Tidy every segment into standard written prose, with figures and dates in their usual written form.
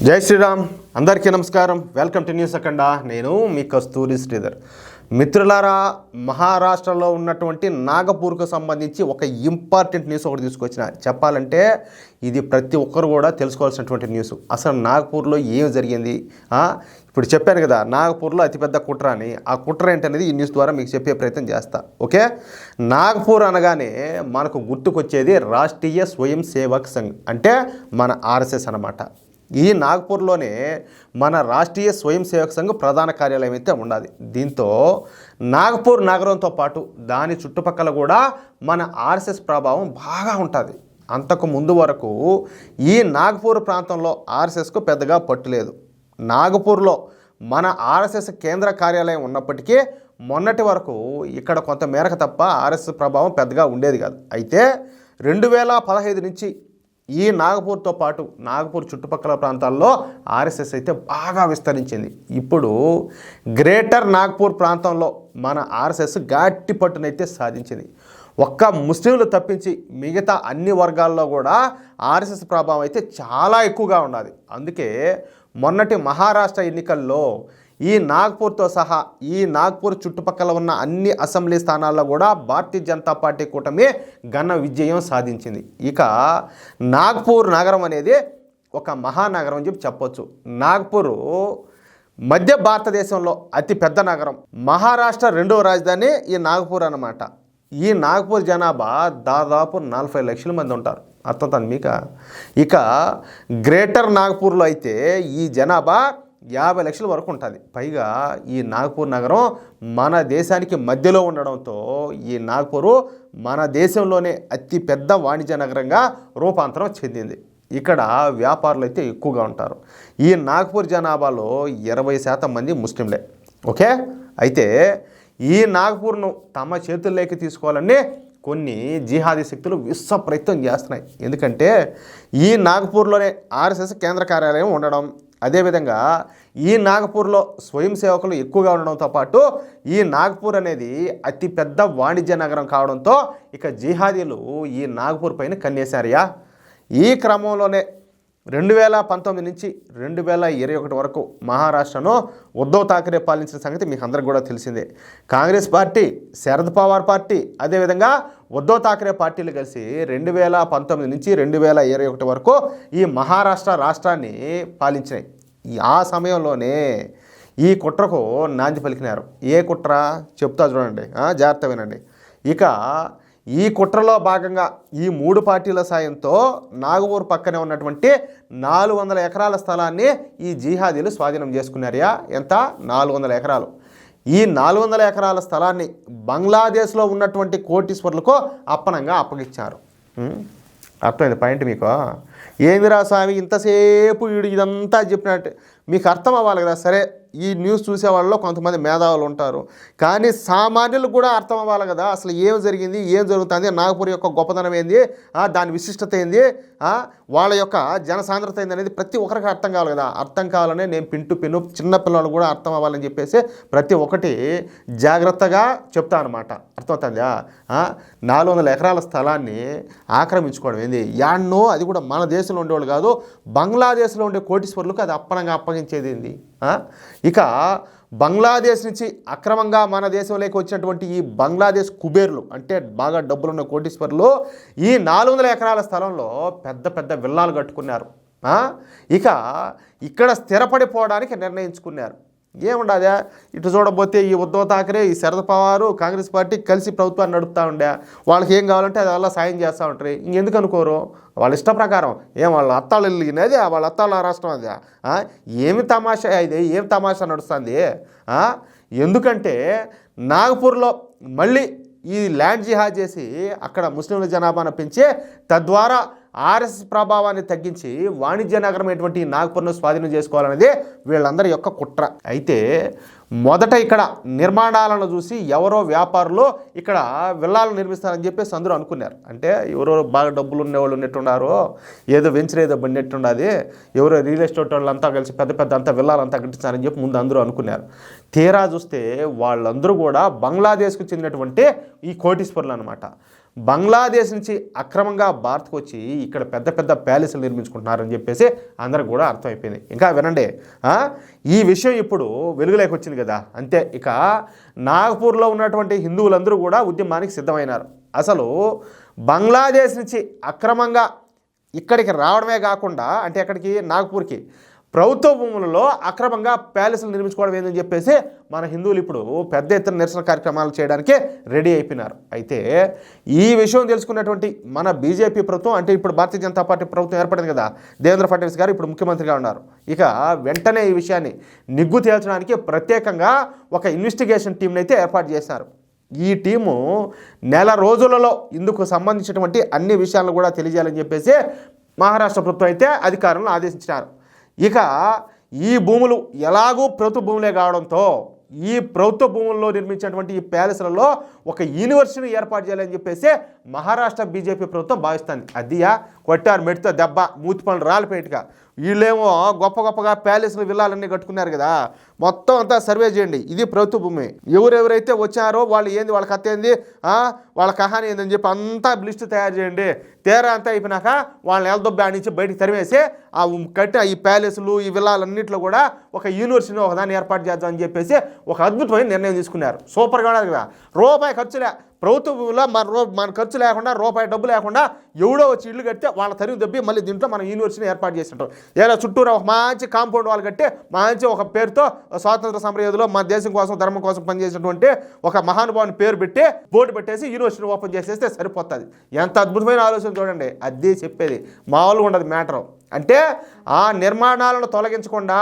జై శ్రీరామ్. అందరికీ నమస్కారం. వెల్కమ్ టు న్యూస్ అఖండ. నేను మీ కస్తూరి శ్రీధర్. మిత్రులారా, మహారాష్ట్రలో ఉన్నటువంటి నాగపూర్కు సంబంధించి ఒక ఇంపార్టెంట్ న్యూస్ ఒకటి తీసుకొచ్చిన. చెప్పాలంటే ఇది ప్రతి ఒక్కరు కూడా తెలుసుకోవాల్సినటువంటి న్యూస్. అసలు నాగపూర్లో ఏం జరిగింది? ఇప్పుడు చెప్పాను కదా, నాగపూర్లో అతిపెద్ద కుట్ర అని. ఆ కుట్ర ఏంటనేది ఈ న్యూస్ ద్వారా మీకు చెప్పే ప్రయత్నం చేస్తా. ఓకే, నాగపూర్ అనగానే మనకు గుర్తుకొచ్చేది రాష్ట్రీయ స్వయం సేవక్ సంఘ్, అంటే మన ఆర్ఎస్ఎస్ అన్నమాట. ఈ నాగపూర్లోనే మన రాష్ట్రీయ స్వయం సేవక్ సంఘ్ ప్రధాన కార్యాలయం అయితే ఉండాలి. దీంతో నాగపూర్ నగరంతో పాటు దాని చుట్టుపక్కల కూడా మన ఆర్ఎస్ఎస్ ప్రభావం బాగా ఉంటుంది. అంతకు ముందు వరకు ఈ నాగపూర్ ప్రాంతంలో ఆర్ఎస్ఎస్కు పెద్దగా పట్టులేదు. నాగపూర్లో మన ఆర్ఎస్ఎస్ కేంద్ర కార్యాలయం ఉన్నప్పటికీ మొన్నటి వరకు ఇక్కడ కొంత మేరకు తప్ప ఆర్ఎస్ఎస్ ప్రభావం పెద్దగా ఉండేది కాదు. అయితే 2015 నుంచి ఈ నాగపూర్తో పాటు నాగపూర్ చుట్టుపక్కల ప్రాంతాల్లో ఆర్ఎస్ఎస్ అయితే బాగా విస్తరించింది. ఇప్పుడు గ్రేటర్ నాగపూర్ ప్రాంతంలో మన ఆర్ఎస్ఎస్ గట్టి పట్టునైతే సాధించింది. ఒక్క ముస్లింలు తప్పించి మిగతా అన్ని వర్గాల్లో కూడా ఆర్ఎస్ఎస్ ప్రభావం అయితే చాలా ఎక్కువగా ఉన్నది. అందుకే మొన్నటి మహారాష్ట్ర ఎన్నికల్లో ఈ నాగపూర్తో సహా ఈ నాగపూర్ చుట్టుపక్కల ఉన్న అన్ని అసెంబ్లీ స్థానాల్లో కూడా భారతీయ జనతా పార్టీ కూటమి ఘన విజయం సాధించింది. ఇక నాగపూర్ నగరం అనేది ఒక మహానగరం అని చెప్పొచ్చు. నాగపూర్ మధ్య భారతదేశంలో అతి పెద్ద నగరం. మహారాష్ట్ర రెండవ రాజధాని ఈ నాగపూర్ అన్నమాట. ఈ నాగపూర్ జనాభా దాదాపు 40 లక్షల మంది ఉంటారు. అర్థం మీకు? ఇక గ్రేటర్ నాగపూర్లో అయితే ఈ జనాభా 50 లక్షల వరకు ఉంటుంది. పైగా ఈ నాగపూర్ నగరం మన దేశానికి మధ్యలో ఉండడంతో ఈ నాగపూర్ మన దేశంలోనే అతి పెద్ద వాణిజ్య నగరంగా రూపాంతరం చెందింది. ఇక్కడ వ్యాపారులు అయితే ఎక్కువగా ఉంటారు. ఈ నాగపూర్ జనాభాలో 20% మంది ముస్లింలే. ఓకే, అయితే ఈ నాగపూర్ను తమ చేతుల్లోకి తీసుకోవాలని కొన్ని జిహాదీ శక్తులు విశ్వ ప్రయత్నం చేస్తున్నాయి. ఎందుకంటే ఈ నాగపూర్లోనే ఆర్ఎస్ఎస్ కేంద్ర కార్యాలయం ఉండడం, అదేవిధంగా ఈ నాగపూర్లో స్వయం సేవకులు ఎక్కువగా ఉండడంతో పాటు ఈ నాగపూర్ అనేది అతిపెద్ద వాణిజ్య నగరం కావడంతో ఇక జిహాదీలు ఈ నాగపూర్ పైన కన్నేశారయ్యా. ఈ క్రమంలోనే 2019 నుంచి 2021 వరకు మహారాష్ట్రను ఉద్ధవ్ ఠాక్రే పాలించిన సంగతి మీకు అందరికి కూడా తెలిసిందే. కాంగ్రెస్ పార్టీ, శరద్ పవార్ పార్టీ, అదేవిధంగా ఉద్ధవ్ ఠాక్రే పార్టీలు కలిసి 2019 నుంచి 2021 వరకు ఈ మహారాష్ట్ర రాష్ట్రాన్ని పాలించినాయి. ఆ సమయంలోనే ఈ కుట్రకు నాంది పలికినారు. ఏ కుట్ర చెప్తా చూడండి, జాగ్రత్త వినండి. ఇక ఈ కుట్రలో భాగంగా ఈ 3 పార్టీల సాయంతో నాగపూర్ పక్కనే ఉన్నటువంటి 400 ఎకరాల స్థలాన్ని ఈ జిహాదీలు స్వాధీనం చేసుకున్నారయా. ఎంత? 400 ఎకరాలు. ఈ 400 ఎకరాల స్థలాన్ని బంగ్లాదేశ్లో ఉన్నటువంటి కోటీశ్వర్లకు అప్పనంగా అప్పగించారు. అర్థమైంది పాయింట్ మీకు? ఏందిరా స్వామి ఇంతసేపు వీడు ఇదంతా చెప్పినట్టు మీకు అర్థం అవ్వాలి కదా. సరే, ఈ న్యూస్ చూసే వాళ్ళలో కొంతమంది మేధావులు ఉంటారు, కానీ సామాన్యులు కూడా అర్థం అవ్వాలి కదా. అసలు ఏం జరిగింది, ఏం జరుగుతుంది, నాగపూర్ యొక్క గొప్పతనం ఏంది, దాని విశిష్టత ఏంది, వాళ్ళ యొక్క జనసాంద్రత ఏంది అనేది ప్రతి ఒక్కరికి అర్థం కావాలి కదా. అర్థం కావాలనే నేను పిన్ను చిన్నపిల్లలు కూడా అర్థం అవ్వాలని చెప్పేసి ప్రతి ఒక్కటి జాగ్రత్తగా చెప్తా అనమాట. అర్థమవుతుందా? 400 ఎకరాల స్థలాన్ని ఆక్రమించుకోవడం ఏంది? యాడ్నో, అది కూడా మన దేశంలో ఉండేవాళ్ళు కాదు, బంగ్లాదేశ్లో ఉండే కోటీశ్వర్లకు అది అప్పనంగా అప్పగించేది ఏంది? ఇక బంగ్లాదేశ్ నుంచి అక్రమంగా మన దేశంలోకి వచ్చినటువంటి ఈ బంగ్లాదేశ్ కుబేర్లు, అంటే బాగా డబ్బులున్న కోటీశ్వర్లు, ఈ 400 ఎకరాల స్థలంలో పెద్ద పెద్ద విల్లాలు కట్టుకున్నారు. ఇక ఇక్కడ స్థిరపడిపోవడానికి నిర్ణయించుకున్నారు. ఏముండదా, ఇటు చూడబోతే ఈ ఉద్ధవ్ ఠాక్రే, ఈ శరద్ పవారు, కాంగ్రెస్ పార్టీ కలిసి ప్రభుత్వాన్ని నడుపుతూ ఉండే. వాళ్ళకి ఏం కావాలంటే అది వల్ల సాయం చేస్తూ ఉంటారు. ఇంకెందుకు అనుకోరు? వాళ్ళ ఇష్ట ప్రకారం. వాళ్ళ అత్తాలు వెళ్ళినది, వాళ్ళ అత్తాల రాష్ట్రం అది. ఏమి తమాషా ఇది, ఏం తమాషా నడుస్తుంది? ఎందుకంటే నాగపూర్లో మళ్ళీ ఈ ల్యాండ్ జిహాద్ చేసి అక్కడ ముస్లింల జనాభాను పెంచి తద్వారా ఆర్ఎస్ఎస్ ప్రభావాన్ని తగ్గించి వాణిజ్య నగరం అయినటువంటి నాగపూర్ను స్వాధీనం చేసుకోవాలనేది వీళ్ళందరి యొక్క కుట్ర. అయితే మొదట ఇక్కడ నిర్మాణాలను చూసి ఎవరో వ్యాపారులు ఇక్కడ విల్లాలు నిర్మిస్తారని చెప్పేసి అందరూ అనుకున్నారు. అంటే ఎవరో బాగా డబ్బులు ఉండేవాళ్ళు ఉన్నట్టున్నారు, ఏదో వెంచర్ ఏదో బండినట్టుండది, ఎవరో రియల్ ఎస్టేట్ వాళ్ళంతా కలిసి పెద్ద పెద్ద అంతా విల్లాలంతా కట్టించారని చెప్పి ముందు అందరూ అనుకున్నారు. తీరా చూస్తే వాళ్ళందరూ కూడా బంగ్లాదేశ్కు చెందినటువంటి ఈ కోటీశ్వర్లు అనమాట. బంగ్లాదేశ్ నుంచి అక్రమంగా భారత్కు వచ్చి ఇక్కడ పెద్ద పెద్ద ప్యాలెస్లు నిర్మించుకుంటున్నారని చెప్పేసి అందరికి కూడా అర్థమైపోయింది. ఇంకా వినండి, ఈ విషయం ఇప్పుడు వెలుగులోకి వచ్చింది కదా, అంతే ఇక నాగపూర్లో ఉన్నటువంటి హిందువులందరూ కూడా ఉద్యమానికి సిద్ధమైనారు. అసలు బంగ్లాదేశ్ నుంచి అక్రమంగా ఇక్కడికి రావడమే కాకుండా, అంటే ఎక్కడికి, నాగపూర్కి ప్రభుత్వ భూములలో అక్రమంగా ప్యాలెస్లు నిర్మించుకోవడం ఏందని చెప్పేసి మన హిందువులు ఇప్పుడు పెద్ద ఎత్తున నిరసన కార్యక్రమాలు చేయడానికి రెడీ అయిపోయినారు. అయితే ఈ విషయం తెలుసుకున్నటువంటి మన బీజేపీ ప్రభుత్వం, అంటే ఇప్పుడు భారతీయ జనతా పార్టీ ప్రభుత్వం ఏర్పడింది కదా, దేవేంద్ర ఫడ్నవీస్ గారు ఇప్పుడు ముఖ్యమంత్రిగా ఉన్నారు. ఇక వెంటనే ఈ విషయాన్ని నిగ్గు తేల్చడానికి ప్రత్యేకంగా ఒక ఇన్వెస్టిగేషన్ టీంని అయితే ఏర్పాటు చేశారు. ఈ టీము నెల రోజులలో ఇందుకు సంబంధించినటువంటి అన్ని విషయాలను కూడా తెలియజేయాలని చెప్పేసి మహారాష్ట్ర ప్రభుత్వం అయితే అధికారులను ఆదేశించినారు. ఇక ఈ భూములు ఎలాగూ ప్రభుత్వ భూములే కావడంతో ఈ ప్రభుత్వ భూముల్లో నిర్మించినటువంటి ఈ ప్యాలెస్లలో ఒక యూనివర్సిటీని ఏర్పాటు చేయాలని చెప్పేసి మహారాష్ట్ర బీజేపీ ప్రభుత్వం భావిస్తుంది. అదియా కొట్టారు మెడితో దెబ్బ, మూతి పనులు రాలిపేటగా. వీళ్ళేమో గొప్పగా ప్యాలెస్లు విల్లాలన్నీ కట్టుకున్నారు కదా, మొత్తం అంతా సర్వే చేయండి, ఇది ప్రభుత్వ భూమి, ఎవరెవరైతే వచ్చారో వాళ్ళు ఏంది, వాళ్ళ కథ ఏంది, వాళ్ళ కహాని ఏందని చెప్పి అంతా లిస్టు తయారు చేయండి. తేరా అంతా అయిపోయినాక వాళ్ళని ఎలదొబ్బి ఆడించి బయటికి తరివేసి ఆ కట్టిన ఈ ప్యాలెస్లు ఈ విల్లాలన్నింటిలో కూడా ఒక యూనివర్సిటీని ఒకదాన్ని ఏర్పాటు చేద్దామని చెప్పేసి ఒక అద్భుతమైన నిర్ణయం తీసుకున్నారు. సూపర్గా ఉన్నది కదా, రూపాయి ఖర్చులే, ప్రభుత్వ భూమిలో మన ఖర్చు లేకుండా రూపాయి డబ్బు లేకుండా ఎవడో వచ్చి ఇల్లు కడితే వాళ్ళ తరిగి దబ్బి మళ్ళీ దీంట్లో మనం యూనివర్సిటీని ఏర్పాటు చేసినట్టు, ఏదో చుట్టూరా ఒక మంచి కాంపౌండ్ వాళ్ళు కట్టి మంచి ఒక పేరుతో స్వాతంత్ర సమరయోధులు మన దేశం కోసం ధర్మం కోసం పనిచేసినటువంటి ఒక మహానుభావుని పేరు పెట్టి బోర్డు పెట్టేసి యూనివర్సిటీ ఓపెన్ చేసేస్తే సరిపోతుంది. ఎంత అద్భుతమైన ఆలోచన చూడండి. అదే చెప్పేది, మామూలుగా ఉండదు మ్యాటర్. అంటే ఆ నిర్మాణాలను తొలగించకుండా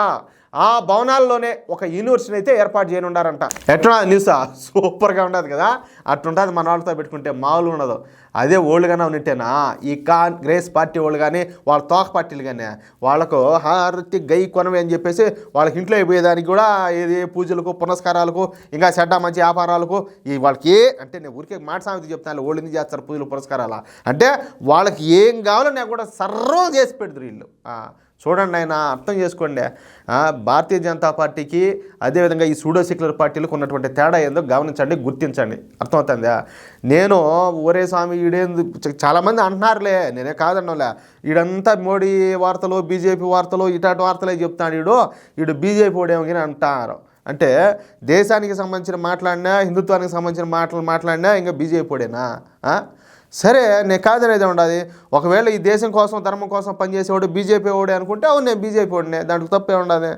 ఆ భవనాల్లోనే ఒక యూనివర్సిటీ అయితే ఏర్పాటు చేయనుండారంట. ఎట్లా న్యూస్ సూపర్గా ఉండదు కదా, అట్లుంటుంది మన వాళ్ళతో పెట్టుకుంటే, మామూలుగా ఉండదు. అదే ఓల్డ్గానే ఉన్నట్టేనా ఈ కాంగ్రెస్ పార్టీ వాళ్ళు కానీ వాళ్ళ తోక పార్టీలు కానీ వాళ్ళకు హారతి గై కొనవే అని చెప్పేసి వాళ్ళకి ఇంట్లో అయిపోయేదానికి కూడా ఏది పూజలకు పునస్కారాలకు ఇంకా చెడ్డ మంచి వ్యాపారాలకు ఈ వాళ్ళకి అంటే నేను ఊరికే మాట సామెత చెప్తాను, ఓళ్ళు ఎందుకు చేస్తారు పూజలు పురస్కారాలు అంటే వాళ్ళకి ఏం కావాలో నేను కూడా సర్వం చేసి పెడతారు వీళ్ళు. చూడండి ఆయన, అర్థం చేసుకోండి. భారతీయ జనతా పార్టీకి అదేవిధంగా ఈ సూడో సెక్యులర్ పార్టీలకు ఉన్నటువంటి తేడా ఏందో గమనించండి, గుర్తించండి. అర్థమవుతుందా? నేను ఒరే స్వామి ఈడేందు చాలామంది అంటున్నారులే, నేనే కాదన్నోలే, ఈడంతా మోడీ వార్తలు బీజేపీ వార్తలు ఇటాటి వార్తలే చెప్తాడు, ఈడు బీజేపీ వాడేమో కానీ అంటారు. అంటే దేశానికి సంబంధించిన మాట్లాడినా, హిందుత్వానికి సంబంధించిన మాట్లాడినా ఇంకా బీజేపీ వాడేనా? సరే, నేను కాదనేది ఉండదు. ఒకవేళ ఈ దేశం కోసం ధర్మం కోసం పనిచేసేవాడు బీజేపీ వాడే అనుకుంటే అవును నేను బీజేపీ వాడినే, దాంట్లో తప్పే ఉండదు.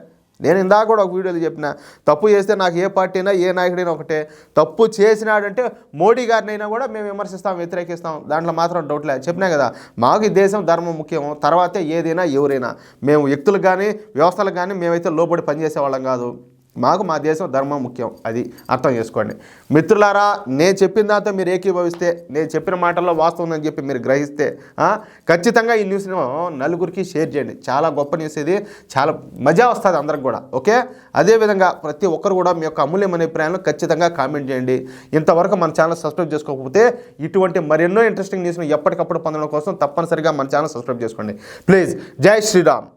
నేను ఇందాక కూడా ఒక వీడియోలో చెప్పిన, తప్పు చేస్తే నాకు ఏ పార్టీ అయినా ఏ నాయకుడైనా ఒకటే, తప్పు చేసినాడంటే మోడీ గారినైనా కూడా మేము విమర్శిస్తాం, వ్యతిరేకిస్తాం, దాంట్లో మాత్రం డౌట్ లేదు. చెప్పినా కదా, మాకు ఈ దేశం ధర్మం ముఖ్యం, తర్వాతే ఏదైనా ఎవరైనా. మేము వ్యక్తులకు కానీ వ్యవస్థలకు కానీ మేమైతే లోబడి పనిచేసే వాళ్ళం కాదు, మాకు మా దేశం ధర్మం ముఖ్యం. అది అర్థం చేసుకోండి మిత్రులారా. నేను చెప్పిన దాంతో మీరు ఏకీభవిస్తే, నేను చెప్పిన మాటల్లో వాస్తవం ఉందని చెప్పి మీరు గ్రహిస్తే ఖచ్చితంగా ఈ న్యూస్ను నలుగురికి షేర్ చేయండి. చాలా గొప్ప న్యూస్ ఇది, చాలా మజా వస్తుంది అందరికి కూడా. ఓకే, అదేవిధంగా ప్రతి ఒక్కరు కూడా మీ యొక్క అమూల్యమైన అభిప్రాయాలను ఖచ్చితంగా కామెంట్ చేయండి. ఇంతవరకు మన ఛానల్ సబ్స్క్రైబ్ చేసుకోకపోతే ఇటువంటి మరెన్నో ఇంట్రెస్టింగ్ న్యూస్ను ఎప్పటికప్పుడు పొందడం కోసం తప్పనిసరిగా మన ఛానల్ సబ్స్క్రైబ్ చేసుకోండి ప్లీజ్. జై శ్రీరామ్.